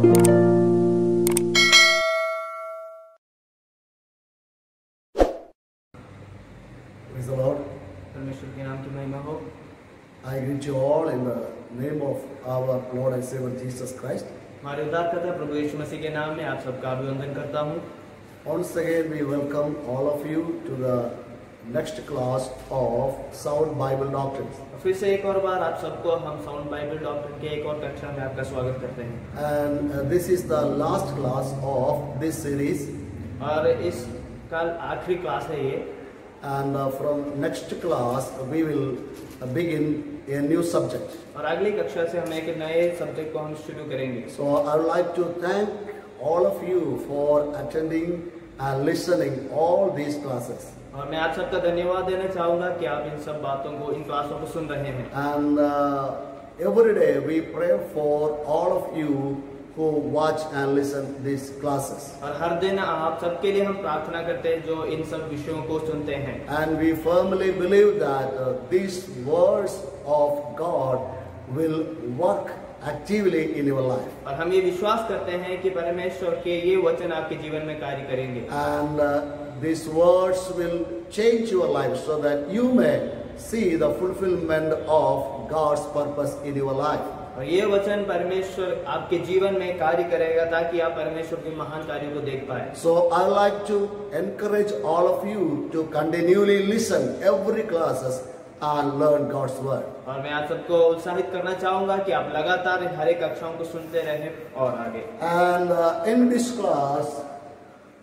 Praise the Lord. परमेश्वर के नाम की महिमा हो। I greet you all in the name of our Lord and Savior Jesus Christ. हमारे उद्धारकर्ता प्रभु यीशु मसीह के नाम में आप सबका अभिवंदन करता हूँ। Once again, we welcome all of you to the next class of Sound Bible Doctrines. फिर से एक और बार आप सबको हम साउंड बाइबल डॉक्ट्रिन के एक और कक्षा में आपका स्वागत करते हैं। And this is the last class of this series. और इस कल आखिरी क्लास है ये। And from next class, we will begin a new subject. और अगली कक्षा से हम एक नए सब्जेक्ट को हम शुरू करेंगे। So I would like to thank all of you for attending and listening all these classes. और मैं आप सबका धन्यवाद देना चाहूँगा कि आप इन सब बातों को, इन क्लासों को सुन रहे हैं। And every day we pray for all of you who watch and listen these classes. और हर दिन आप सबके लिए हम प्रार्थना करते हैं जो इन सब विषयों को सुनते हैं। And we firmly believe that these words of God will work actively in your life. और हम ये विश्वास करते हैं कि परमेश्वर के ये वचन आपके जीवन में कार्य करेंगे। And these words will change your life so that you may see the fulfillment of God's purpose in your life. और ये वचन परमेश्वर आपके जीवन में कार्य करेगा ताकि आप परमेश्वर के महान कार्यों को देख पाए। So I like to encourage all of you to continually listen every classes and learn God's word. और मैं आप सबको उत्साहित करना चाहूंगा कि आप लगातार हर एक कक्षाओं को सुनते रहें और आगे। And in this class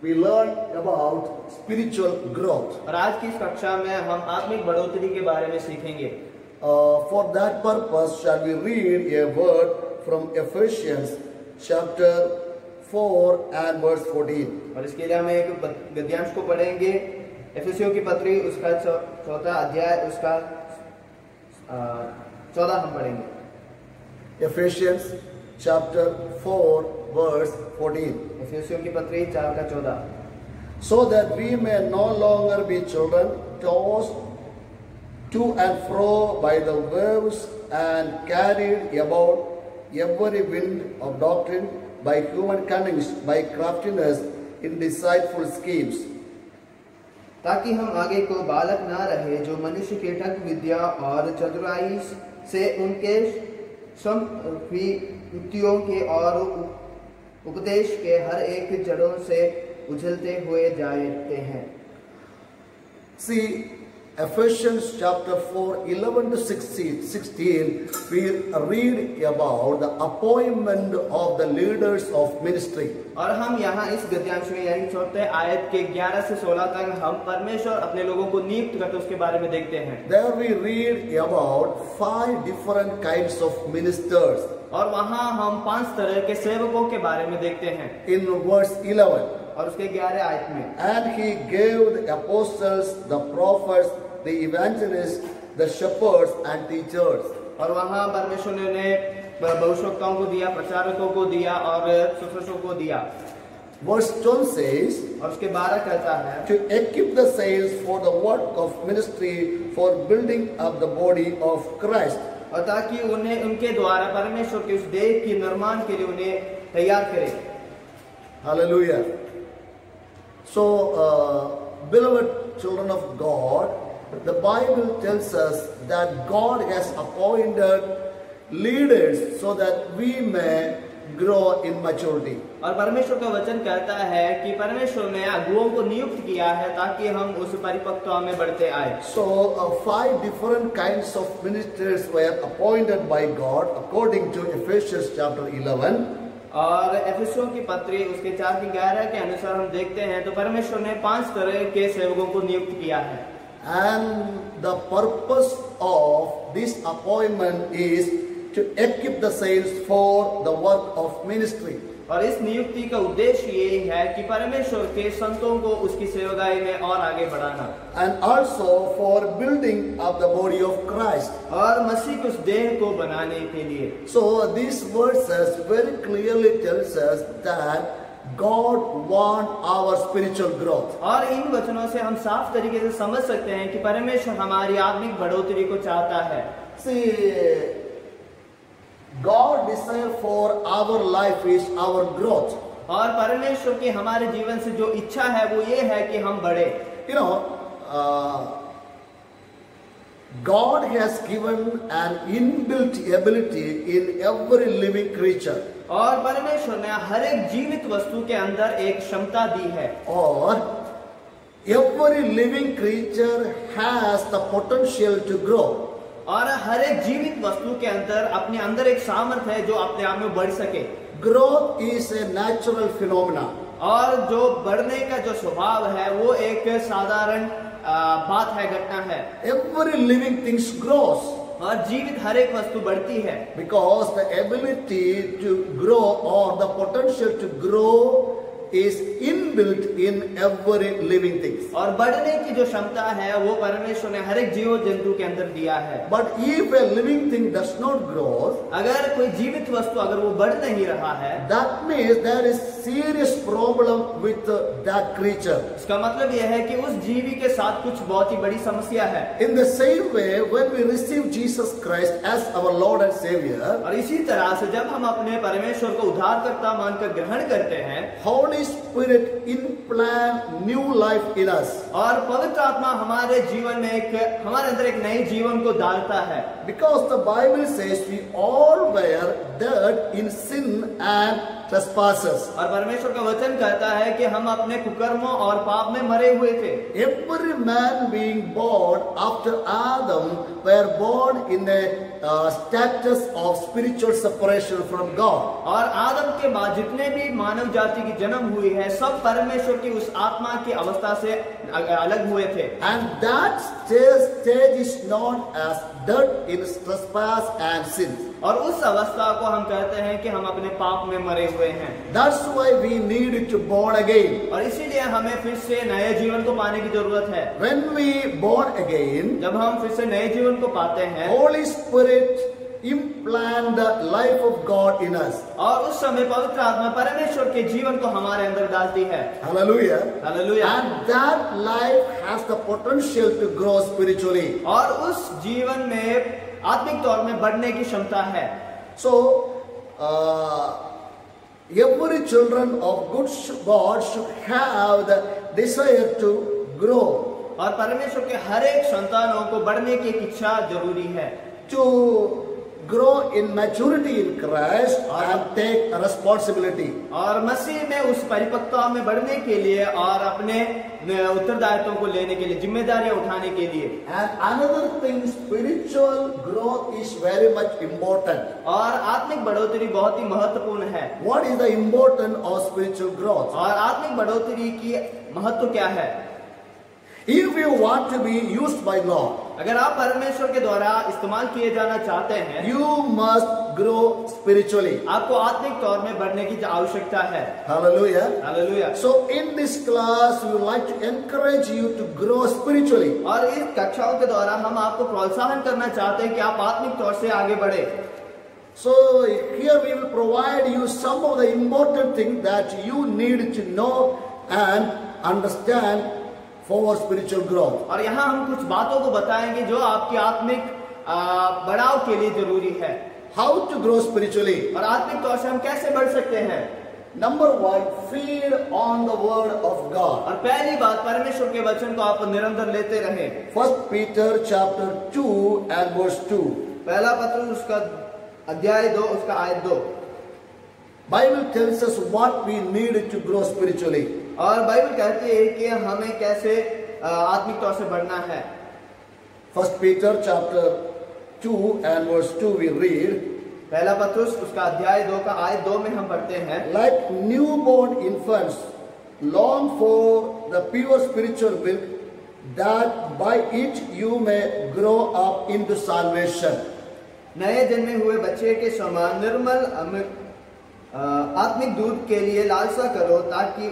we learn about spiritual growth. और आज की इस कक्षा में हम आत्मिक बढ़ोतरी के बारे में सीखेंगे। For that purpose shall we read a word from Ephesians chapter 4 and verse 14. और इसके लिए हम एक गद्यांश को पढ़ेंगे। एफेसियों की पत्री उसका चौथा अध्याय उसका 14 हम पढ़ेंगे। Ephesians chapter 4 verse 14. एफेसियों की पत्री 4 का 14। So that we may no longer be children tossed to and fro by the waves and carried about every wind of doctrine by human cunnings, by craftiness in deceitful schemes. ताकि हम आगे को बालक ना रहे जो मनुष्य के ठग विद्या और चतुराई से उनके युक्तियों के और उपदेश के हर एक जड़ों से उछलते हुए जाते हैं। See, Ephesians chapter 4, 11 to 16, we read about the appointment of the leaders of ministry. और हम यहाँ इस गद्यांश में यानी चौथे आयत के 11 से 16 तक हम परमेश्वर अपने लोगों को नियुक्त करते उसके बारे में देखते हैं। There we read about 5 different kinds of ministers. और वहाँ हम 5 तरह के सेवकों के बारे में देखते हैं। In verse 11. और उसके 11 आयत में। And he gave the apostles, the prophets, the evangelists, the shepherds and teachers. और वहाँ परमेश्वर ने भविष्यवक्ताओं को दिया, प्रचारकों को दिया और सुसंस्कृतों को दिया। Verse 12 says, और उसके 12 कहता है, to equip the saints for the work of ministry, for building up the body of Christ. और ताकि उन्हें उनके द्वारा परमेश्वर के उस देह के निर्माण के लिए उन्हें तैयार करे। Hallelujah. So, beloved children of God, the Bible tells us that God has appointed leaders so that we may grow in maturity. और परमेश्वर का वचन कहता है कि परमेश्वर ने अगुओं को नियुक्त किया है ताकि हम उस परिपक्वता में बढ़ते आए। So 5 different kinds of ministers were appointed by God according to Ephesians chapter 11. और एफेसियों की पत्री उसके 4 की 11 के अनुसार हम देखते हैं तो परमेश्वर ने 5 तरह के सेवकों को नियुक्त किया है। And the purpose of this appointment is to equip the saints for the work of ministry. और इस नियुक्ति का उद्देश्य ये है कि परमेश्वर के संतों को उसकी सेवकाई में और आगे बढ़ाना। And also for building up the body of Christ. और मसीह के उस देह को बनाने के लिए। So these verses very clearly tells us that God wants our spiritual growth. और इन वचनों से हम साफ तरीके से समझ सकते हैं कि परमेश्वर हमारी आत्मिक बढ़ोतरी को चाहता है। See, God desire for our life is our growth. और परमेश्वर की हमारे जीवन से जो इच्छा है वो ये है कि हम बढ़े। You know, God has given an inbuilt ability in every living creature. और परमेश्वर ने हर एक जीवित वस्तु के अंदर एक क्षमता दी है। Or every living creature has the potential to grow. और हर एक जीवित वस्तु के अंदर अपने अंदर एक सामर्थ्य है जो अपने आप में बढ़ सके। Growth is a natural phenomena. और जो बढ़ने का जो स्वभाव है वो एक साधारण बात है, घटना है। Every living thing grows. और जीवित हर एक वस्तु बढ़ती है। Because the ability to grow or the potential to grow is inbuilt in every living thing. और बढ़ने की जो क्षमता है वो परमेश्वर ने हर एक जीव जंतु के अंदर दिया है। But if a living thing does not grow, अगर कोई जीवित वस्तु अगर वो बढ़ नहीं रहा है, that means there is serious problem with that creature. इसका मतलब यह है कि उस जीवी के साथ कुछ बहुत ही बड़ी समस्या है। In the same way, when we receive Jesus Christ as our Lord and Savior, और इसी तरह से जब हम अपने परमेश्वर को उद्धारकर्ता मानकर ग्रहण करते हैं, Holy Spirit implant new life in us. और पवित्र आत्मा हमारे जीवन में हमारे अंदर एक नए जीवन को डालता है। Because the Bible says we all were dead in sin and trespasses. और परमेश्वर का वचन कहता है कि हम अपने कुकर्मों और पाप में मरे हुए थे। Every man being born after Adam were born in a status of spiritual separation from God. और आदम के बाद जितने भी मानव जाति की जन्म हुई है, सब परमेश्वर की उस आत्मा की अवस्था से अलग हुए थे। And that stage is known as dead in trespass and sin. और उस अवस्था को हम कहते हैं कि हम अपने पाप में मरे हुए हैं। That's why we need to born again. और इसीलिए हमें फिर से नए जीवन को पाने की जरूरत है। When we born again, जब हम फिर से नए जीवन को पाते हैं, Holy Spirit implant the life of God in us. और उस समय पवित्र आत्मा परमेश्वर के जीवन को हमारे अंदर डालती है। Hallelujah. Hallelujah. And that life has the potential to grow spiritually. और उस जीवन में आत्मिक तौर में बढ़ने की क्षमता है। So, every children of good God should have the desire to grow. और परमेश्वर के हर एक संतानों को बढ़ने की एक इच्छा जरूरी है। To grow in maturity in Christ and take responsibility. और मसीह में उस परिपक्वता में बढ़ने के लिए और अपने उत्तरदायित्वों को लेने के लिए, जिम्मेदारियां उठाने के लिए। And another thing, spiritual growth is very much important. और आत्मिक बढ़ोतरी बहुत ही महत्वपूर्ण है। What is the importance of spiritual growth? और आत्मिक बढ़ोतरी की महत्व क्या है? If you want to be used by God, अगर आप परमेश्वर के द्वारा इस्तेमाल किए जाना चाहते हैं, you must grow spiritually. आपको आत्मिक तौर में बढ़ने की आवश्यकता है। Hallelujah. Hallelujah. So in this class, we would like to encourage you to grow spiritually. और इस कक्षाओं के द्वारा हम आपको प्रोत्साहन करना चाहते हैं कि आप आत्मिक तौर से आगे बढ़े। So here we will provide you some of the important things that you need to know and understand for spiritual growth. और यहाँ हम कुछ बातों को बताएंगे जो आपकी आत्मिक बढ़ाव के लिए जरूरी है। How to grow spiritually? और आत्मिक तौर से हम कैसे बढ़ सकते हैं? Number one, feed on the word of God. और पहली बात, परमेश्वर के वचन को आप निरंतर लेते रहें। 1 Peter chapter 2 and verse 2. पहला पत्र उसका अध्याय 2 उसका आयत 2। Bible tells us what we need to grow spiritually. और बाइबल कहती है कि हमें कैसे आत्मिक तौर से बढ़ना है। 1 Peter chapter 2 and verse 2 we read. पहला पत्रुस उसका अध्याय 2 का आयत 2 में हम पढ़ते हैं, Like newborn infants, long for the pure spiritual milk, that by it you may grow up into salvation. नए जन्मे हुए बच्चे के समान निर्मल आत्मिक दूध के लिए लालसा करो ताकि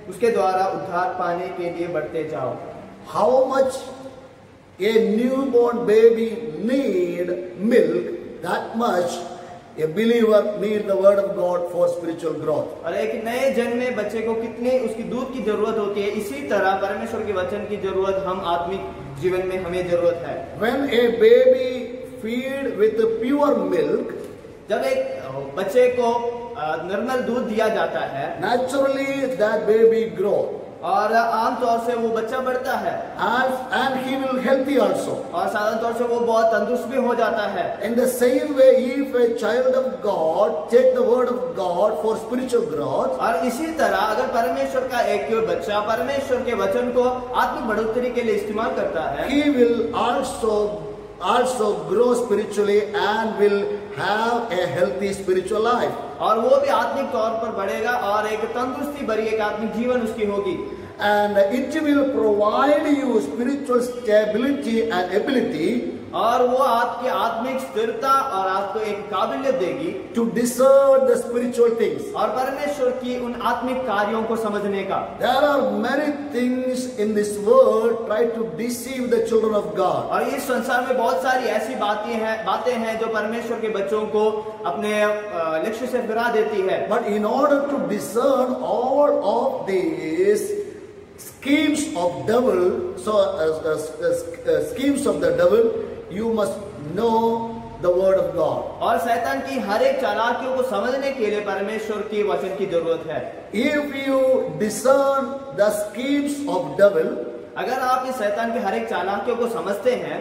उसके द्वारा उद्धार पाने के लिए बढ़ते जाओ। How much a newborn baby need milk, that much a believer need the word of God for spiritual growth. और एक नए जन्मे बच्चे को कितनी उसकी दूध की जरूरत होती है, इसी तरह परमेश्वर के वचन की जरूरत हम आत्मिक जीवन में हमें जरूरत है। When a baby feed with the pure milk, जब एक बच्चे को निर्मल दूध दिया जाता है, naturally that baby grows. और आमतौर से वो बच्चा बढ़ता है, And he will healthy also. और साधारण तौर से वो बहुत तंदुरुस्त भी हो जाता है। In the same way, if a child of God take the word of God for spiritual growth, और इसी तरह अगर परमेश्वर का एक बच्चा परमेश्वर के वचन को आत्मिक बढ़ोतरी के लिए इस्तेमाल करता है, he will also grow spiritually and will have a healthy spiritual life. और वो भी आत्मिक तौर पर बढ़ेगा और एक तंदुरुस्ती भरी एक आत्मिक जीवन उसकी होगी। And it will provide you spiritual stability and ability और वो आपकी आत्मिक स्थिरता और आपको एक काबिलियत देगी to discern the spiritual things. और परमेश्वर की उन आत्मिक कार्यों को समझने का। There are many things in this world try to deceive the children of God. और इस संसार में बहुत सारी ऐसी बातें हैं जो परमेश्वर के बच्चों को अपने लक्ष्य से फिरा देती है। But in order to discern all of these schemes of devil, schemes of the devil, you must know the word of God. और शैतान की हर एक चालाकियों को समझने के लिए परमेश्वर की वचन की जरूरत है। If you discern the schemes of devil, अगर आप इस शैतान की हर एक चालाकियों को समझते हैं,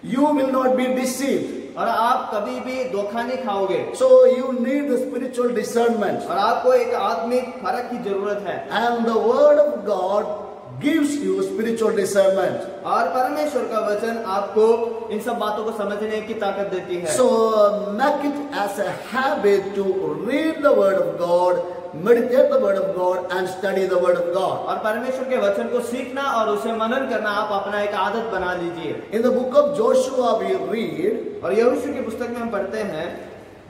you will not be deceived. और आप कभी भी धोखा नहीं खाओगे। So you need the spiritual discernment. और आपको एक आत्मिक फर्क की जरूरत है। And the word of God gives you spiritual discernment. और परमेश्वर का वचन आपको इन सब बातों को समझने की ताकत देती है। So make it as a habit to read the word of God, meditate the word of God and study the word of God. और परमेश्वर के वचन को सीखना और उसे मनन करना आप अपना एक आदत बना लीजिए। In the book of Joshua we read, और यहोशू की पुस्तक में हम पढ़ते हैं,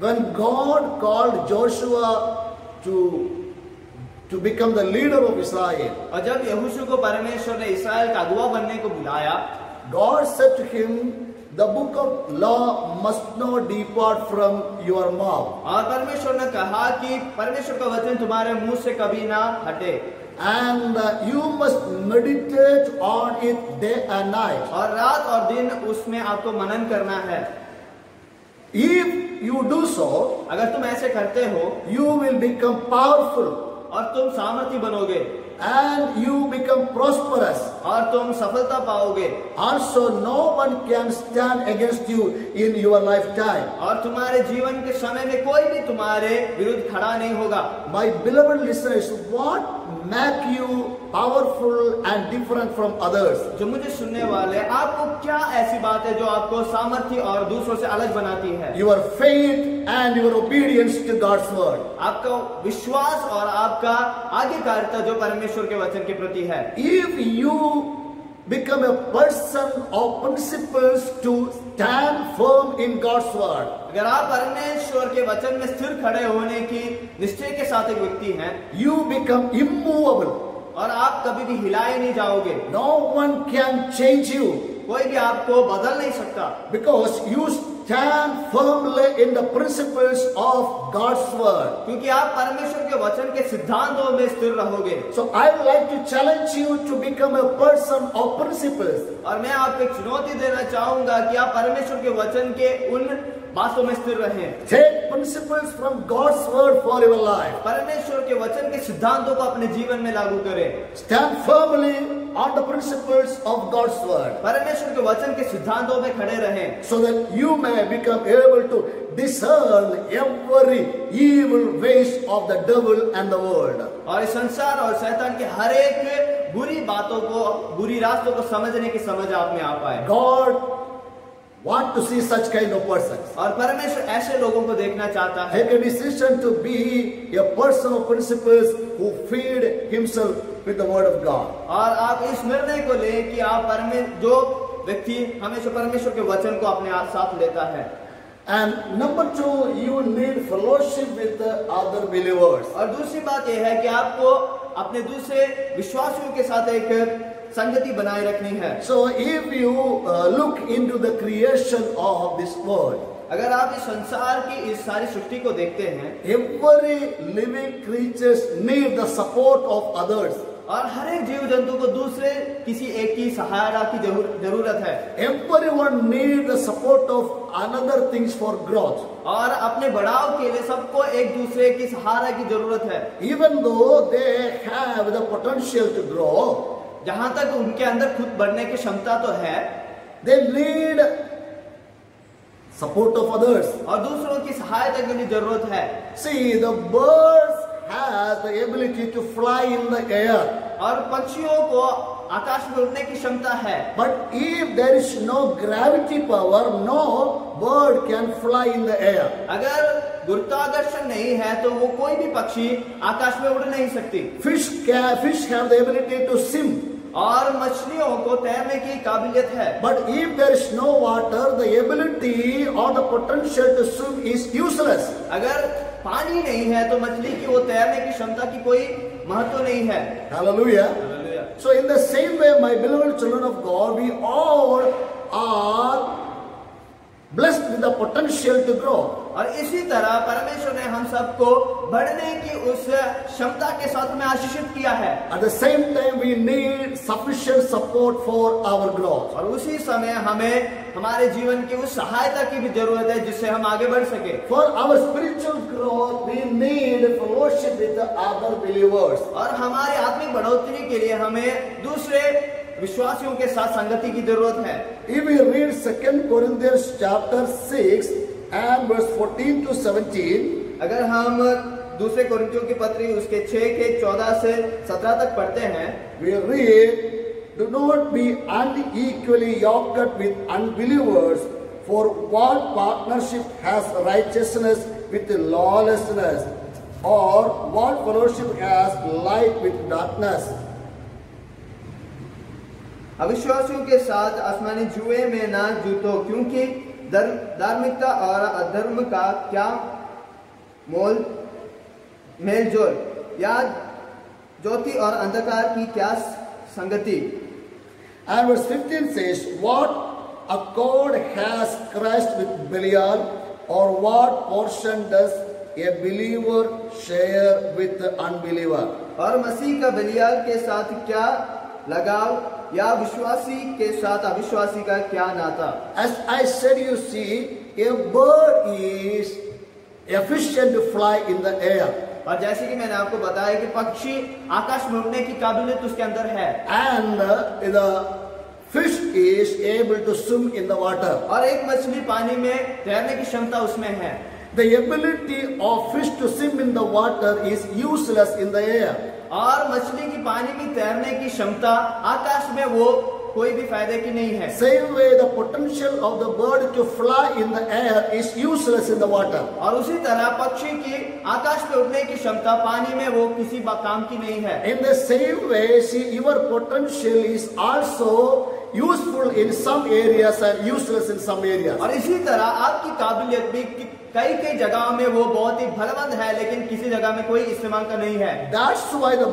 when God called Joshua to become the leader of Israel, और जब यहोशू को परमेश्वर ने इस्राएल का अगुवा बनने को बुलाया, God said to him, the book of law must not depart from your mouth. और परमेश्वर ने कहा कि परमेश्वर का वचन तुम्हारे मुंह से कभी ना हटे, And you must meditate on it day and night. और रात और दिन उसमें आपको मनन करना है। If you do so, अगर तुम ऐसे करते हो, you will become powerful और तुम सामर्थी बनोगे, and you become prosperous. और तुम सफलता पाओगे, Also, no one can stand against you in your lifetime. और तुम्हारे जीवन के समय में कोई भी तुम्हारे विरुद्ध खड़ा नहीं होगा। My beloved listeners, what make you powerful and different from others? जो मुझे सुनने वाले, आपको क्या ऐसी बात है जो आपको सामर्थी और दूसरों से अलग बनाती है? Your faith and your obedience to God's word. आपका विश्वास और आपका आज्ञाकारिता जो परमेश्वर के वचन के प्रति है। If you become a person of principles to stand firm in God's word, अगर आप परमेश्वर के वचन में स्थिर खड़े होने की निश्चय के साथ एक व्यक्ति हैं, you become immovable. और आप कभी भी हिलाए नहीं जाओगे। No one can change you कोई भी आपको बदल नहीं सकता, because you stand firmly in the principles of God's word. क्योंकि आप परमेश्वर के वचन के सिद्धांतों में स्थिर रहोगे। So I would like to challenge you to become a person of principles. और मैं आपको एक चुनौती देना चाहूंगा कि आप परमेश्वर के वचन के उन बातों में स्थिर रहें। Take principles from God's word for your life. परमेश्वर के वचन के सिद्धांतों को अपने जीवन में लागू करें। Stand firmly on the principles of God's word, परमेश्वर के वचन के सिद्धांतों में खड़े रहें, so that you may become able to discern every evil ways of the devil and the world. और इस संसार और शैतान के हर एक बुरी बातों को, बुरी रास्तों को समझने की समझ आप में आ पाए। God want to see such kind of persons. और परमेश्वर ऐसे लोगों को देखना चाहता है। Take a decision to be a person of principles who feed himself with the word of God. और आप इस निर्णय को लें कि आप जो व्यक्ति हमेशा परमेश्वर के वचन को अपने साथ लेता है। And number two, you need fellowship with the other believers. और दूसरी बात यह है कि आपको अपने दूसरे विश्वासियों के साथ एक संगति बनाए रखनी है। So if you look into the creation of this world, अगर आप इस संसार की इस सारी सृष्टि को देखते हैं, every living creatures need the support of others. और हर एक जीव जंतु को दूसरे किसी एक की सहायता की जरूरत है। Everyone needs the support of another things for growth. और अपने बढ़ाव के लिए सबको एक दूसरे की सहारा की जरूरत है। Even though they have the potential to grow, जहां तक उनके अंदर खुद बढ़ने की क्षमता तो है, they need support of others. और दूसरों की सहायता के लिए जरूरत है। See, the birds has the ability to fly in the air. और पक्षियों को आकाश में उड़ने की क्षमता है। But if there is no gravity power, no bird can fly in the air. अगर गुरुत्वाकर्षण नहीं है तो वो कोई भी पक्षी आकाश में उड़ नहीं सकती। Fish have the ability to swim. और मछलियों को तैरने की काबिलियत है। But if there is no water, the ability or the potential to swim is useless. अगर पानी नहीं है तो मछली की वो तैरने की क्षमता की कोई महत्व नहीं है। Hallelujah. Hallelujah. So in the same way, my beloved children of God, we all are blessed with the potential to grow. और इसी तरह परमेश्वर ने हम सबको बढ़ने की उस क्षमता के साथ में आशीषित किया है। At the same time, we need sufficient support for our growth. और उसी समय हमें हमारे जीवन की उस सहायता की भी जरूरत है जिससे हम आगे बढ़ सके। For our spiritual growth, we need fellowship with the other believers. और हमारी आत्मिक बढ़ोतरी के लिए हमें दूसरे विश्वासियों के साथ संगति की जरूरत है। If we read 2 Corinthians chapter 6 and verse 14 to 17, अगर हम दूसरे कोरिन्थियों की पत्री उसके 6 के 14 से 17 तक पढ़ते हैं, we read, "Do not be unequally yoked with unbelievers, for what partnership has righteousness with lawlessness, or what fellowship has light with darkness?" अविश्वासियों के साथ आसमानी जुए में ना जूतो, क्योंकि धार्मिकता और अधर्म का क्या मेलजोल, या ज्योति और अंधकार की क्या संगति। And verse 15 says, "What accord has Christ with Belial, or what portion does a believer share with the unbeliever?" और मसीह का बलियाल के साथ क्या लगाव, या विश्वासी के साथ अविश्वासी का क्या नाता। As I said, you see, a bird is efficient to fly in the air. और जैसे कि मैंने आपको बताया कि पक्षी आकाश में उड़ने की काबिलियत उसके अंदर है। And the fish is able to swim in the water. और एक मछली पानी में तैरने की क्षमता उसमें है। The ability of fish to swim in the water is useless in the air. और मछली की पानी में तैरने की क्षमता आकाश में वो कोई भी फायदे की नहीं है। Same way, the potential of the bird to fly in the air is useless in the water. और उसी तरह पक्षी की आकाश में उड़ने की क्षमता पानी में वो किसी काम की नहीं है। In the same way, see, your potential is also useful in some areas and useless in some areas. और इसी तरह आपकी काबिलियत भी कई जगहों में वो बहुत ही फलवंत है, लेकिन किसी जगह में कोई इस्तेमाल का नहीं है। That's why the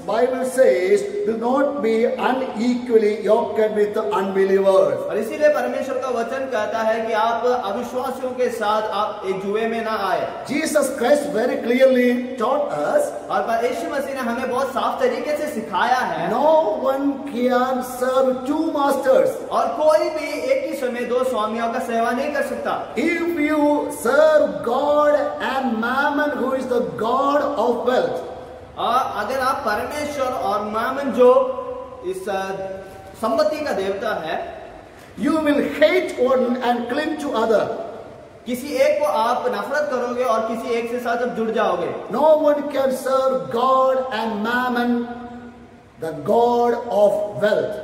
Bible says, "Do not be unequally yoked with the unbelievers." और इसीलिए परमेश्वर का वचन कहता है कि आप अविश्वासियों के साथ आप एक जुए में ना आए। Jesus Christ very clearly taught us, और यीशु मसीह ने हमें बहुत साफ तरीके से सिखाया है, no one can serve two masters. और कोई भी एक ही समय दो स्वामियों का सेवा नहीं कर सकता। If you serve God and Mammon, who is the god of wealth, और अगर आप परमेश्वर और मामन जो इस संपत्ति का देवता है, you will hate one and cling to other. किसी एक को आप नफरत करोगे और किसी एक से साथ आप जुड़ जाओगे। No one can serve God and Mammon, the god of wealth.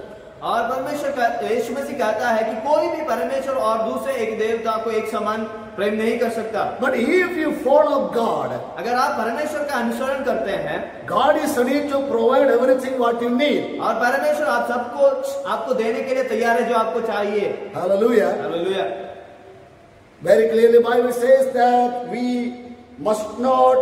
और परमेश्वर यीशु मसीह कहता है कि कोई भी परमेश्वर और दूसरे एक देवता को एक समान प्रेम नहीं कर सकता। But if you follow God, अगर आप परमेश्वर का अनुसरण करते हैं, God is ready to provide everything what you need. और परमेश्वर आप सबको आपको देने के लिए तैयार है जो आपको चाहिए। Hallelujah. Hallelujah. Very clearly Bible says that we must not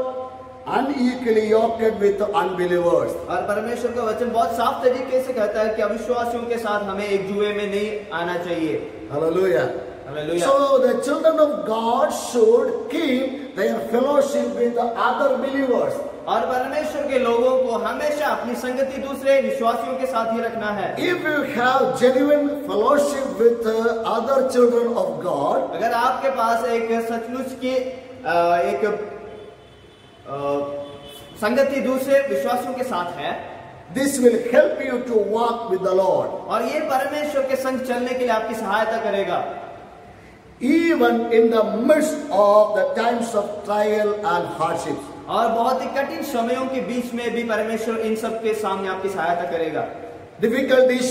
unequally yoked with the unbelievers. और परमेश्वर का वचन बहुत साफ तरीके से कहता है कि अविश्वासियों के साथ हमें एक जुए में नहीं आना चाहिए। Hallelujah. Hallelujah. So the children of God should keep their fellowship with the other believers. और परमेश्वर के लोगों को हमेशा अपनी संगति दूसरे विश्वासियों के साथ ही रखना है। If you have genuine fellowship with other children of God, अगर आपके पास एक सचमुच की एक संगति दूसरे विश्वासियों के साथ है, this will help you to walk with the Lord. और ये परमेश्वर के संग चलने के लिए आपकी सहायता करेगा, Even in the midst of the times of trial and hardships. और बहुत ही कठिन समयों के बीच में भी परमेश्वर इन सब के सामने आपकी सहायता करेगा। Difficulties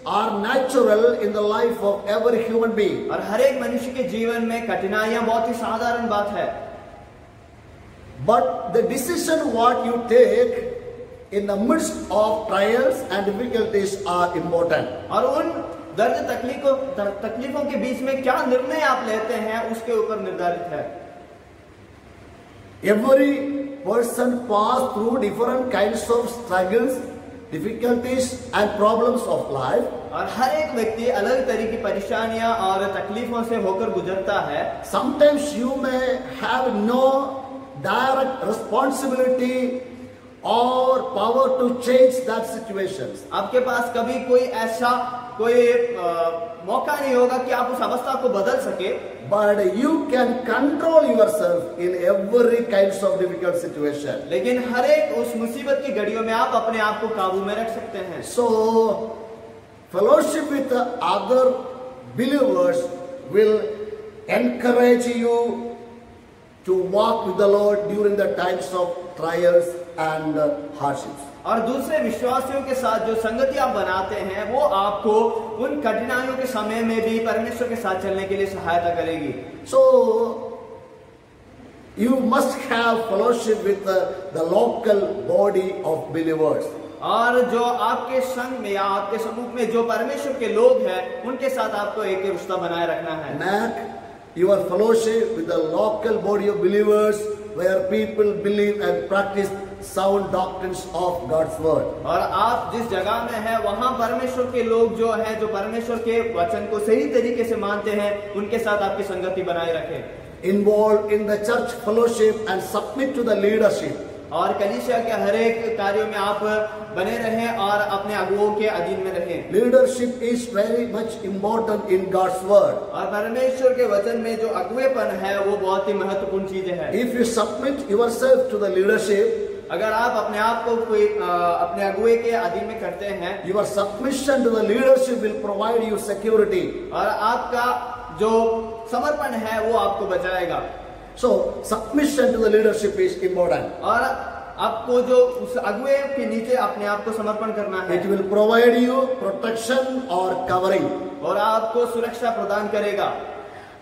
are natural in the life of every human being. और हर एक मनुष्य के जीवन में कठिनाइयां बहुत ही साधारण बात है, But the decision what you take in the midst of trials and difficulties are important. और उन दर्द तकलीफों के बीच में क्या निर्णय आप लेते हैं उसके ऊपर निर्धारित है। Every person pass through different kinds of struggles, difficulties and problems of life. और हर एक व्यक्ति अलग तरह की परेशानियां और तकलीफों से होकर गुजरता है। Sometimes you may have no direct responsibility or power to change that situations. आपके पास कभी कोई ऐसा मौका नहीं होगा कि आप उस अवस्था को बदल सके, But you can control yourself in every kinds of difficult situation. लेकिन हर एक उस मुसीबत की घड़ियों में आप अपने आप को काबू में रख सकते हैं। So, fellowship with the other believers will encourage you to walk with the Lord during the times of trials and hardships. और दूसरे विश्वासियों के साथ जो संगति आप बनाते हैं वो आपको उन कठिनाइयों के समय में भी परमेश्वर के साथ चलने के लिए सहायता करेगी। So, you must have fellowship with the local body of believers. और जो आपके संग में या आपके समूह में जो परमेश्वर के लोग हैं उनके साथ आपको एक रिश्ता बनाए रखना है। Make your fellowship with the local body of believers where people believe and practice sound doctrines of God's word. और आप जिस जगह में हैं वहां परमेश्वर के लोग जो हैं, जो परमेश्वर के वचन को सही तरीके से मानते हैं, उनके साथ आपकी संगति बनाए रखें। Involved in the church fellowship and submit to the leadership. और कलीसिया के हर एक कार्यों में आप बने रहें और अपने अगुओं के अधीन में रहें। Leadership is very much important in God's word. और परमेश्वर के वचन में जो अगुवेपन है वो बहुत ही महत्वपूर्ण चीज है। If you submit yourself to the leadership, अगर आप अपने आप को कोई अपने अगुवे के अधीन में करते हैं, your submission to the leadership will provide you security. और आपका जो समर्पण है वो आपको बचाएगा। So, submission to the leadership is important. और आपको जो उस अगुवे के नीचे अपने आप को समर्पण करना है, It will provide you protection or covering. और आपको सुरक्षा प्रदान करेगा।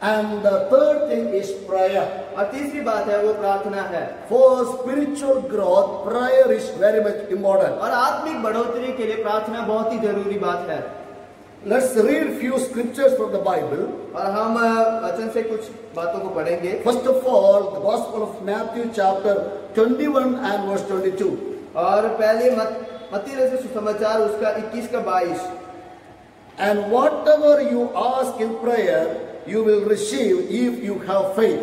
And the third thing is prayer. और तीसरी बात है वो प्रार्थना है। For spiritual growth, prayer is very much important. और आत्मिक बढ़ोतरी के लिए प्रार्थना बहुत ही जरूरी बात है। Let's read few scriptures from the Bible. और हम वचन से कुछ बातों को पढ़ेंगे। First of all, the Gospel of Matthew chapter 21 and verse 22. और पहले मत्ती रचित सुसमाचार उसका 21 का 22। And whatever you ask in prayer, you will receive if you have faith.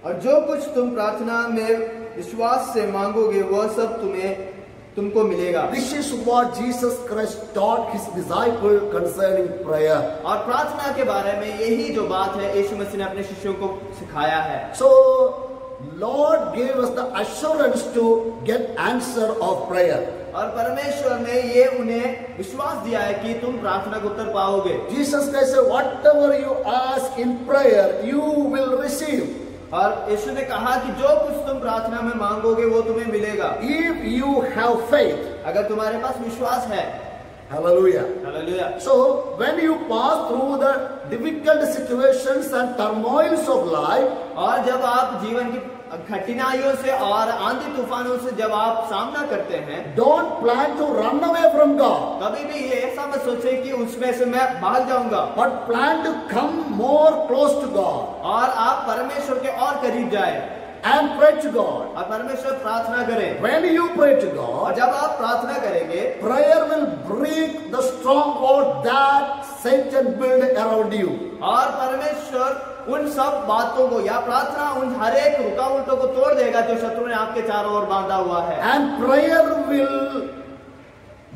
और जो कुछ तुम प्रार्थना में विश्वास से मांगोगे वह सब तुमको मिलेगा। This is what Jesus Christ taught his disciples concerning prayer. और प्रार्थना के बारे में यही जो बात है यीशु मसीह ने अपने शिष्यों को सिखाया है। So, Lord gave us the assurance to get answer of prayer. और परमेश्वर ने ये उन्हें विश्वास दिया है कि तुम प्रार्थना को उत्तर पाओगे। Jesus Christ said, whatever you ask in prayer, you will receive. और यीशु ने कहा कि जो कुछ तुम प्रार्थना में मांगोगे वो तुम्हें मिलेगा, If you have faith. अगर तुम्हारे पास विश्वास है। Hallelujah. Hallelujah. So, when you pass through the difficult situations and turmoils of life, और जब आप जीवन की कठिनाइयों से और आंधी तूफानों से जब आप सामना करते हैं, don't plan to run away from God. कभी भी ये ऐसा मत सोचे कि उसमें से मैं भाग जाऊंगा, But plan to come more close to God. और आप परमेश्वर के और करीब जाए And pray to God. और परमेश्वर प्रार्थना करें। When you pray to और God, जब आप प्रार्थना करेंगे, prayer will break the stronghold that Satan built around you. और परमेश्वर उन सब बातों को या प्रार्थना उन हर एक रुकावटों को तोड़ देगा जो शत्रु ने आपके चारों ओर बांधा हुआ है। And prayer will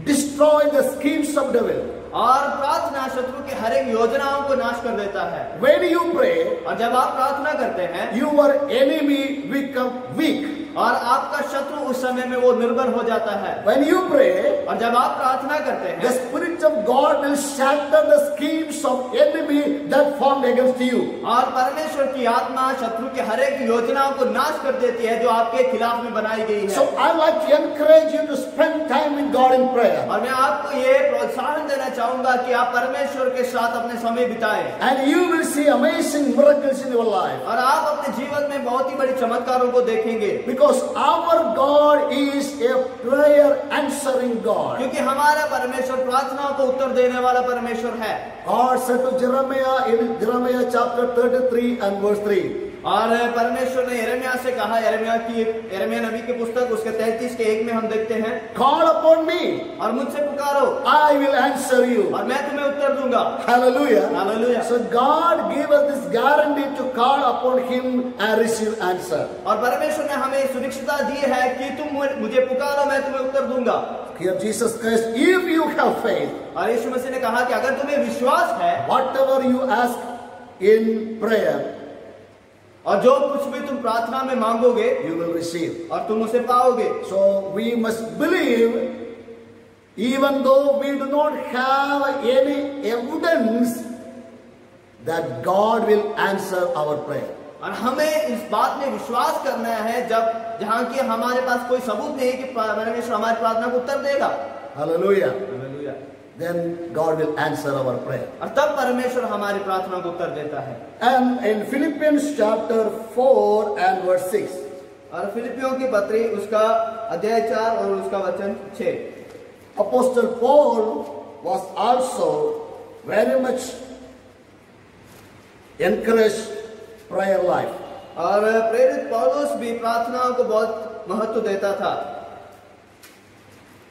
destroy the schemes of devil. और प्रार्थना शत्रु की हर एक योजनाओं को नाश कर देता है। When you pray, और जब आप प्रार्थना करते हैं, your enemy become weak. और आपका शत्रु उस समय में वो निर्बल हो जाता है। When you pray, और जब आप प्रार्थना करते the हैं, Spirit of God will shatter the schemes of enemy that formed against you. और परमेश्वर की आत्मा शत्रु की हर एक योजनाओं को नाश कर देती है जो आपके खिलाफ में बनाई गई So है। I like to encourage you to spend time with God in prayer. और मैं आपको ये प्रोत्साहन देना चाहूंगा कि आप परमेश्वर के साथ अपने समय बिताएं, And you will see amazing miracles in your life. और आप अपने जीवन में बहुत ही बड़ी चमत्कारों को देखेंगे। Because our God is a prayer answering God. क्योंकि हमारा परमेश्वर प्रार्थनाओं को उत्तर देने वाला परमेश्वर है। God said to Jeremiah in Jeremiah chapter 33 and verse 3. और परमेश्वर ने यिर्मयाह से कहा, यिर्मयाह नबी की पुस्तक उसके 33:1 में हम देखते हैं, Call upon me, और मुझसे पुकारो I will answer you. और मैं तुम्हें उत्तर दूंगा। Hallelujah. Hallelujah. So God gave us this guarantee to call upon Him and receive answer. और परमेश्वर ने हमें सुरक्षितता दी है कि तुम मुझे पुकारो, मैं तुम्हें उत्तर दूंगा। Here Jesus Christ, if you have faith, और यीशु मसीह ने कहा कि अगर तुम्हें विश्वास है, whatever you ask in prayer, और जो कुछ भी तुम प्रार्थना में मांगोगे, you will receive. और तुम उसे पाओगे। So we must believe, even though we do not have any evidence that God will answer our prayer. और हमें इस बात में विश्वास करना है जहाँ की हमारे पास कोई सबूत नहीं है कि परमेश्वर हमारी प्रार्थना को उत्तर देगा। Hallelujah. Hallelujah. Then God will answer our prayer. और तब परमेश्वर हमारी प्रार्थना को उत्तर देता है। And in Philippians chapter 4 and verse 6. और फिलिपियों की पत्री उसका अध्याय 4 और उसका वचन 6, Apostle Paul was also very much encouraged prayer life. और प्रेरित पौलुस भी प्रार्थनाओं को बहुत महत्व देता था।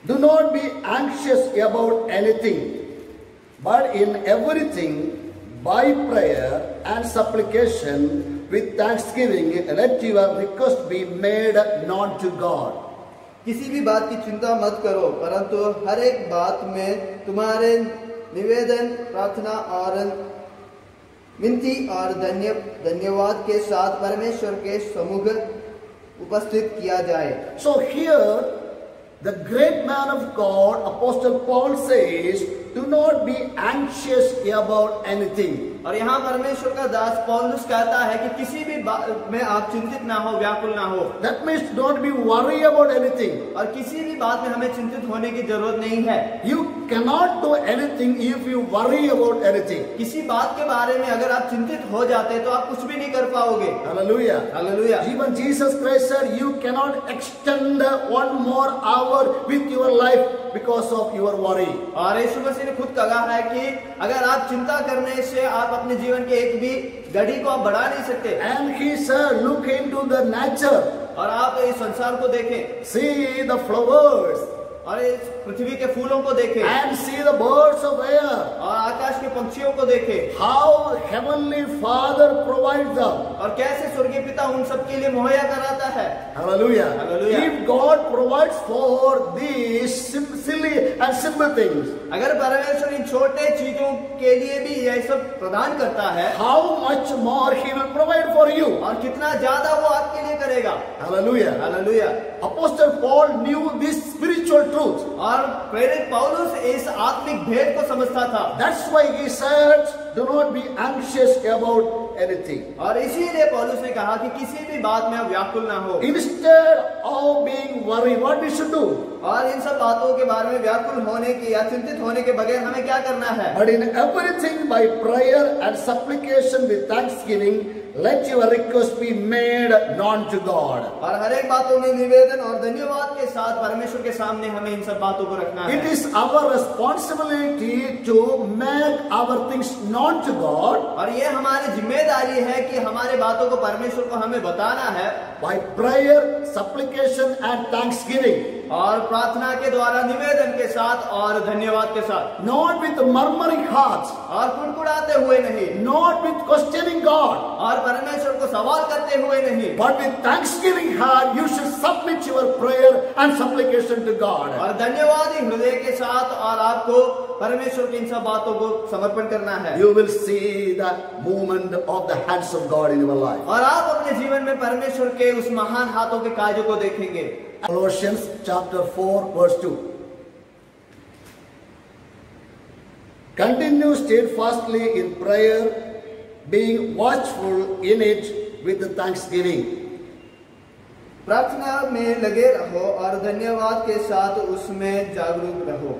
Do not be anxious about anything, but in everything, by prayer and supplication, with thanksgiving, let your request be made known to God. किसी भी बात की चिंता मत करो, परंतु हर एक बात में तुम्हारे निवेदन, प्रार्थना और विनती और धन्यवाद के साथ परमेश्वर के सम्मुख उपस्थित किया जाए। So here, the great man of God, Apostle Paul says, do not be anxious about anything. और यहाँ परमेश्वर का दास पौलुस कहता है कि किसी भी बात में आप चिंतित ना हो, व्याकुल ना हो। That means don't be worried about anything. और किसी भी बात में हमें चिंतित होने की जरूरत नहीं है। You cannot do anything if you worry about anything. किसी बात के बारे में अगर आप चिंतित हो जाते तो आप कुछ भी नहीं कर पाओगे। Hallelujah. Hallelujah. Even Jesus Christ said, you cannot extend one more hour with your life because of your worry. और यीशु मसीह ने खुद कहा है कि अगर आप चिंता करने से आप अपने जीवन के एक भी घड़ी को आप बढ़ा नहीं सकते। And he said, look into the nature. और आप इस संसार को देखें, See the flowers. और इस पृथ्वी के फूलों को देखें, And see the birds of air. और आकाश के पंछियों को देखें, How Heavenly Father provides them. और कैसे स्वर्गीय पिता उन सब के लिए मुहैया कराता है। Hallelujah. Hallelujah. If God provides for these silly and simple things, अगर परमेश्वर इन छोटे चीजों के लिए भी यह सब प्रदान करता है, how much more He will provide for you. और कितना ज्यादा वो आपके लिए करेगा। Hallelujah. Hallelujah. Apostle Paul knew this spiritual truth. और प्रेरित पौलुस इस आत्मिक भेद को समझता था। That's why he said, do not be anxious about anything. और इसीलिए पौलुस ने कहा कि किसी भी बात में आप व्याकुल ना हो। Instead of being worried, what we should do? और इन सब बातों के बारे में व्याकुल होने की या चिंतित होने के बगैर हमें क्या करना है? But in everything by prayer and supplication with thanksgiving, let your request be made known to God. और हर एक बातों में निवेदन और धन्यवाद के साथ परमेश्वर के सामने हमें इन सब बातों को रखना है। It is our responsibility to make our things known to God और ये हमारी जिम्मेदारी है कि हमारे बातों को परमेश्वर को हमें बताना है by prayer, supplication and thanksgiving. और प्रार्थना के द्वारा, निवेदन के साथ और धन्यवाद के साथ। Not with murmuring hearts, और कुड़कुड़ाते हुए नहीं, not with questioning God, और परमेश्वर को सवाल करते हुए नहीं, but with thanksgiving heart you should submit your prayer and supplication to God. और धन्यवादी हृदय के साथ और आपको परमेश्वर की इन सब बातों को समर्पण करना है। You will see the movement of the hands of God in your life. और आप अपने जीवन में परमेश्वर के उस महान हाथों के कार्यों को देखेंगे। Colossians chapter 4 verse 2. Continue steadfastly in prayer, being watchful in it with thanksgiving. प्रार्थना में लगे रहो और धन्यवाद के साथ उसमें जागरूक रहो।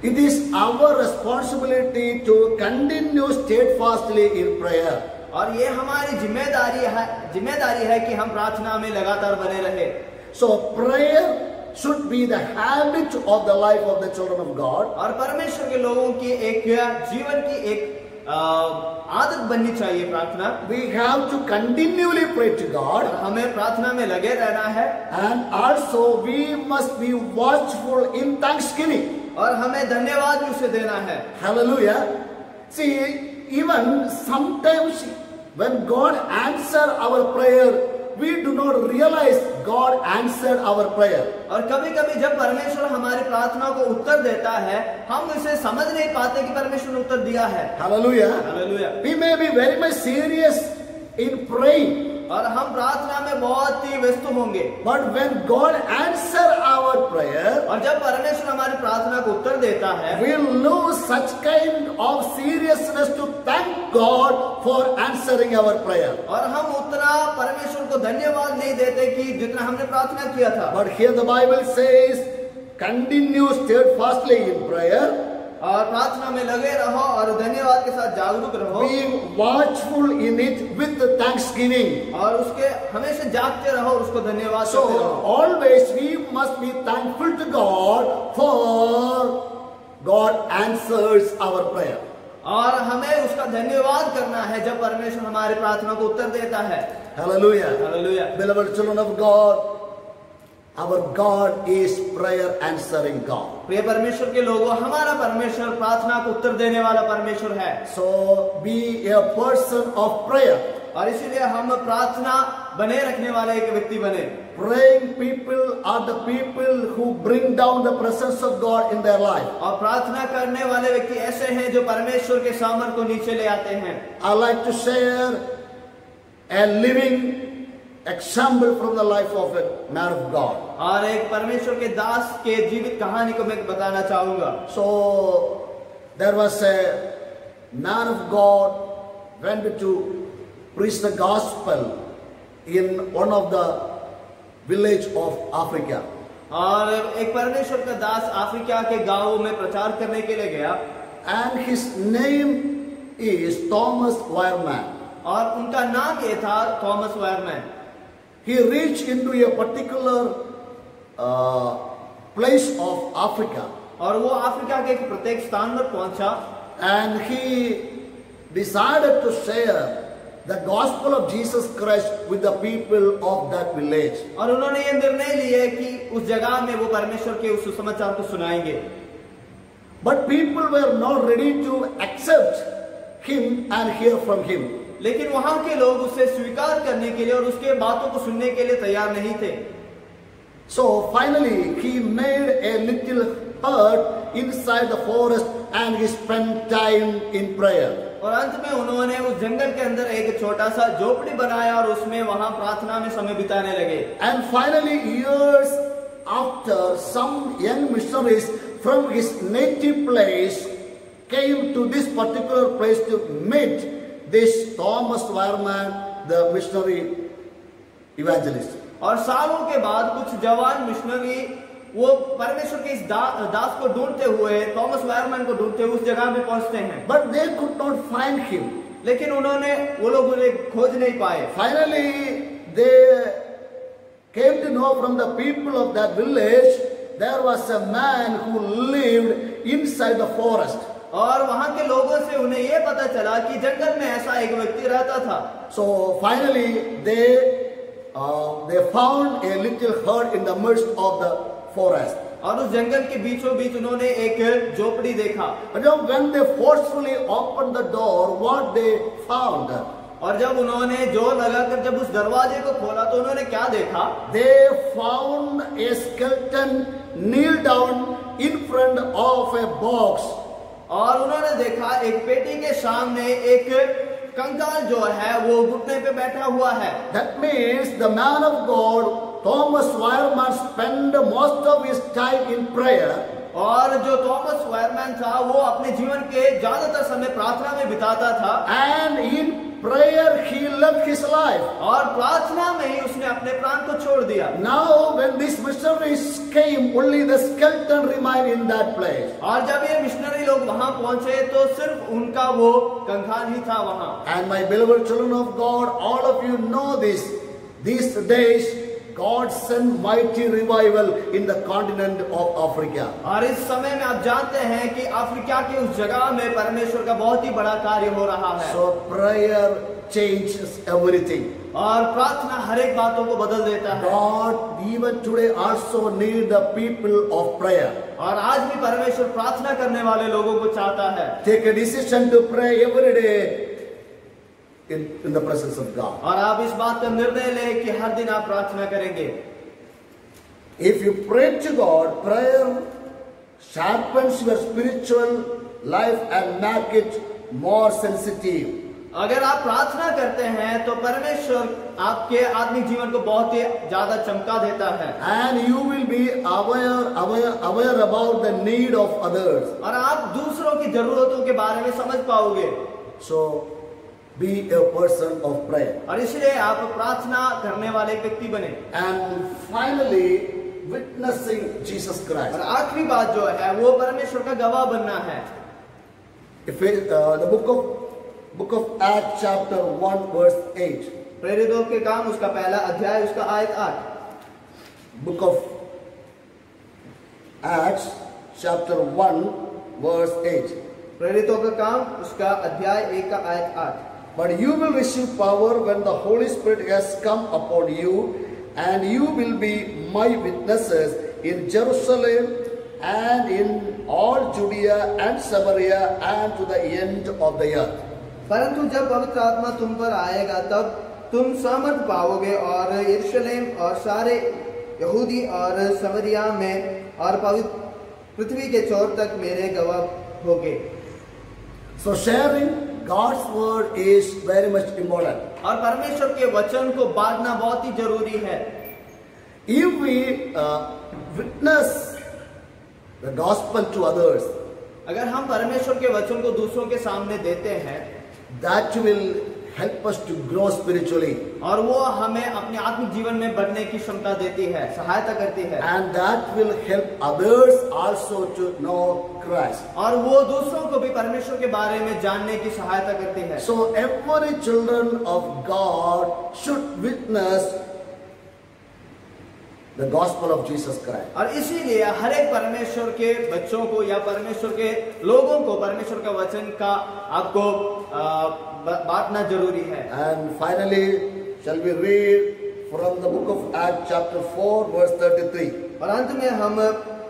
It is our responsibility to continue steadfastly in prayer. और ये हमारी जिम्मेदारी है कि हम प्रार्थना में लगातार बने रहे। So prayer should be the habit of the life of the children of God. और परमेश्वर के लोगों की एक जीवन की एक आदत बननी चाहिए प्रार्थना। We have to continually pray to God. हमें प्रार्थना में लगे रहना है। And also we must be watchful in thanksgiving. और हमें धन्यवाद भी उसे देना है। Hallelujah. See, even sometimes when God answers our prayer, we do not realize God answered our prayer. और कभी-कभी जब परमेश्वर हमारी प्रार्थना को उत्तर देता है, हम इसे समझ नहीं पाते कि परमेश्वर ने उत्तर दिया है। Hallelujah. Hallelujah. We may be very much serious in praying. और हम प्रार्थना में बहुत ही व्यस्त होंगे। But when God answers our prayer, और जब परमेश्वर हमारी प्रार्थना को उत्तर देता है, we lose such kind of seriousness to thank God for answering our prayer. और हम उतना परमेश्वर को धन्यवाद नहीं देते कि जितना हमने प्रार्थना किया था। But here the Bible says, continue steadfastly in prayer. और प्रार्थना में लगे रहो और धन्यवाद के साथ जागरूक रहो। Being watchful in it with thanksgiving. और उसके हमेशा जागते रहो और उसको धन्यवाद So करते रहो। always we must be thankful to God for God answers our prayer. और हमें उसका धन्यवाद करना है जब परमेश्वर हमारी प्रार्थना को उत्तर देता है। Hallelujah. Hallelujah. Beloved children of God, our God is prayer answering God. प्रिय परमेश्वर के लोगों, हमारा परमेश्वर प्रार्थना को उत्तर देने वाला परमेश्वर है। So be a person of prayer. और इसीलिए हम प्रार्थना बने रखने वाले एक व्यक्ति बने। Praying people are the people who bring down the presence of God in their life. और प्रार्थना करने वाले व्यक्ति ऐसे हैं जो परमेश्वर के सामर्थ्य को नीचे ले आते हैं। I like to share a living example from the life of a man of God. और एक परमेश्वर के दास के जीवित कहानी को मैं बताना चाहूंगा। So there was a man of God went to preach the gospel in one of the village of Africa. और एक परमेश्वर का दास अफ्रीका के गांवों में प्रचार करने के लिए गया। And his name is Thomas Wireman. और उनका नाम ये था Thomas wireman. He reached into a particular place of Africa. और वो अफ्रीका के एक प्रत्येक स्थान पर पहुंचा। And he decided to share the gospel of Jesus Christ with the people of that village. और उन्होंने ये निर्णय लिया कि उस जगह में वो परमेश्वर के उस सुसमाचार को सुनाएंगे। But people were not ready to accept him and hear from him. लेकिन वहां के लोग उसे स्वीकार करने के लिए और उसके बातों को सुनने के लिए तैयार नहीं थे। So finally he made a little hut inside the forest and he spent time in prayer. और अंत में उन्होंने उस जंगल के अंदर एक छोटा सा झोपड़ी बनाया और उसमें वहां प्रार्थना में समय बिताने लगे। And finally years after, some young missionaries from his native place came to this particular place to meet this Thomas Wireman, the missionary evangelist. और सालों के बाद कुछ जवान मिशनरी वो परमेश्वर के इस दास को ढूंढते हुए, थॉमस वायरमैन को ढूंढते हुए उस जगह में पहुंचते हैं। But they could not find him. लेकिन वो लोग उन्हें खोज नहीं पाए। Finally, they came to know from the people of that village there was a man who lived inside the forest. और वहां के लोगों से उन्हें ये पता चला कि जंगल में ऐसा एक व्यक्ति रहता था। So finally, they found a little hut in the midst of the forest. और उस जंगल के बीचों बीच उन्होंने एक झोपड़ी देखा। But when they forcefully opened the door, what they found? और जब उन्होंने जोर लगाकर जब उस दरवाजे को खोला तो उन्होंने क्या देखा? They found a skeleton kneel down in front of a box. और उन्होंने देखा एक पेटी के सामने एक कंकाल जो है वो घुटने पे बैठा हुआ है। That means the man of God, Thomas Wireman, spent most of his time in prayer. और जो थॉमस वायरमैन था वो अपने जीवन के ज्यादातर समय प्रार्थना में बिताता था। And in prayer he left his life. और प्रार्थना में ही उसने अपने प्राण को छोड़ दिया। Now when these missionaries came, only the skeleton remained in that place. और जब ये मिशनरी लोग वहां पहुंचे तो सिर्फ उनका वो कंकाल ही था वहां। And my beloved children of God, all of you know this. These days God sent mighty revival in the continent of Africa. और इस समय में आप जानते हैं कि अफ्रीका के उस जगह में परमेश्वर का बहुत ही बड़ा कार्य हो रहा है। So prayer changes everything. और प्रार्थना हर एक बातों को बदल देता है। God even today also need the people of prayer. और आज भी परमेश्वर प्रार्थना करने वाले लोगों को चाहता है। Take a decision to pray every day in the presence of God. और आप इस बात का निर्णय लें कि हर दिन आप प्रार्थना करेंगे। If you pray to God, prayer sharpens your spiritual life and make it more sensitive. अगर आप प्रार्थना करते हैं तो परमेश्वर आपके आत्मिक जीवन को बहुत ही ज्यादा चमका देता है। And you will be aware about the need of others. और आप दूसरों की जरूरतों के बारे में समझ पाओगे। So be a person of prayer. और इसलिए आप प्रार्थना करने वाले व्यक्ति बने। And finally, witnessing Jesus Christ. और आखिरी बात जो है वो परमेश्वर का गवाह बनना है। If the book of Acts chapter 1 verse 8. प्रेरितों के काम उसका पहला अध्याय उसका आयत 8। Book of Acts chapter 1 verse 8. प्रेरितों का काम उसका अध्याय 1 का आयत 8। But you will receive power when the Holy Spirit has come upon you, and you will be my witnesses in Jerusalem and in all Judea and Samaria and to the end of the earth. परंतु जब पवित्र आत्मा तुम पर आएगा तब तुम सामर्थ पाओगे और यरूशलेम और सारे यहूदी और समरिया में और पृथ्वी के छोर तक मेरे गवाह होगे। So sharing God's word is very much important. और परमेश्वर के वचन को बांटना बहुत ही जरूरी है। If we witness the gospel to others, अगर हम परमेश्वर के वचन को दूसरों के सामने देते हैं, that will help us to grow spiritually. और वो हमें अपने आत्मिक जीवन में बढ़ने की क्षमता देती है, सहायता करती है। And that will help others also to know Christ. और वो दूसरों को भी परमेश्वर के बारे में जानने की सहायता करती है। So every children of God should witness the gospel of Jesus Christ. और इसीलिए हर एक परमेश्वर के बच्चों को या परमेश्वर के लोगों को परमेश्वर का वचन का आपको बांटना जरूरी है। And finally, shall we read from the book of Acts chapter 4 verse 33. और अंत में हम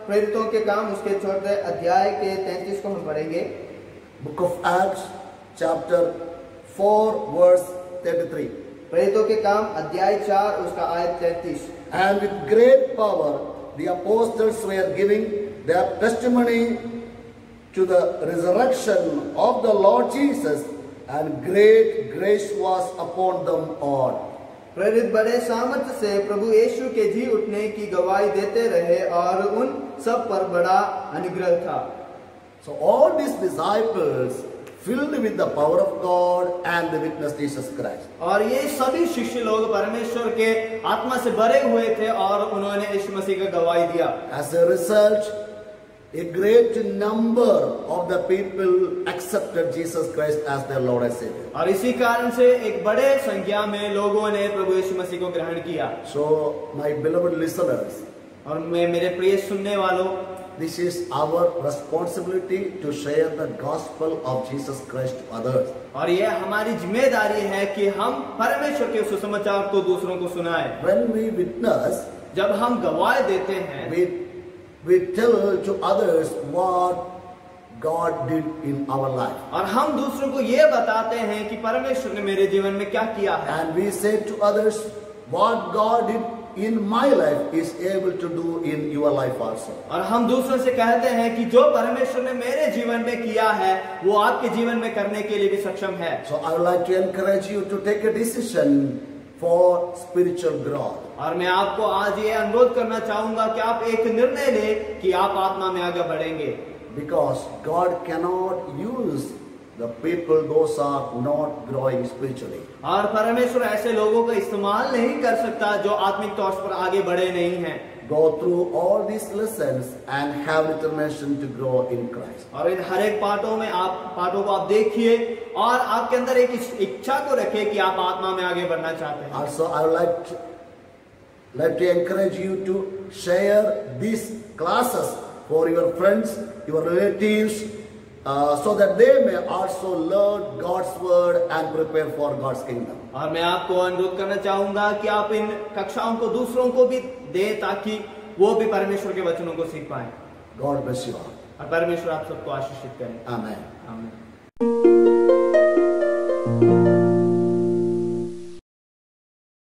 प्रेरितों के काम उसके छोटे अध्याय के 33 को हम पढ़ेंगे। Book of Acts chapter 4 verse 33. प्रेरितों के काम अध्याय 4 उसका आयत 33। And with great power the apostles were giving their testimony to the resurrection of the Lord Jesus, and great grace was upon them all. प्रेरित बड़े सामर्थ्य से प्रभु यीशु के जी उठने की गवाही देते रहे और उन सब पर बड़ा अनुग्रह था। So all these disciples filled with the power of God and they witnessed Jesus Christ. और ये सभी शिष्य लोग परमेश्वर के आत्मा से भरे हुए थे और उन्होंने यीशु मसीह का गवाही दिया। As a result, a great number of the people accepted Jesus Christ as their Lord and Savior. और इसी कारण से एक बड़े संख्या में लोगों ने प्रभु यीशु मसीह को ग्रहण किया। So, my beloved listeners, और मैं मेरे प्रिय सुनने वालों, this is our responsibility to share the gospel of Jesus Christ to others. और यह हमारी जिम्मेदारी है कि हम परमेश्वर के सुसमाचार को दूसरों को सुनाएं। When we witness, जब हम गवाही देते हैं, we tell to others what God did in our life. और हम दूसरों को ये बताते हैं कि परमेश्वर ने मेरे जीवन में क्या किया है। And we say to others what God did in my life is able to do in your life also. और हम दूसरों से कहते हैं कि जो परमेश्वर ने मेरे जीवन में किया है वो आपके जीवन में करने के लिए भी सक्षम है। So I would like to encourage you to take a decision for spiritual growth. और मैं आपको आज ये अनुरोध करना चाहूंगा कि आप एक निर्णय लें कि आप आत्मा में आगे बढ़ेंगे। Because God cannot use the people those are not growing spiritually. और परमेश्वर ऐसे लोगों का इस्तेमाल नहीं कर सकता जो आत्मिक तौर पर आगे बढ़े नहीं हैं। Go through all these lessons and have determination to grow in Christ. और इन हर एक पाठों को आप देखिए और आपके अंदर एक इच्छा को रखें कि आप आत्मा में आगे बढ़ना चाहते हैं। Also, I would like to encourage you to share these classes for your friends, your relatives, so that they may also learn God's word and prepare for God's kingdom. और मैं आपको अनुरोध करना चाहूंगा कि आप इन कक्षाओं को दूसरों को भी दें ताकि वो भी परमेश्वर के वचनों को सीख पाएं। God bless you all. और परमेश्वर आप सबको आशीषित करें। Amen. आमीन।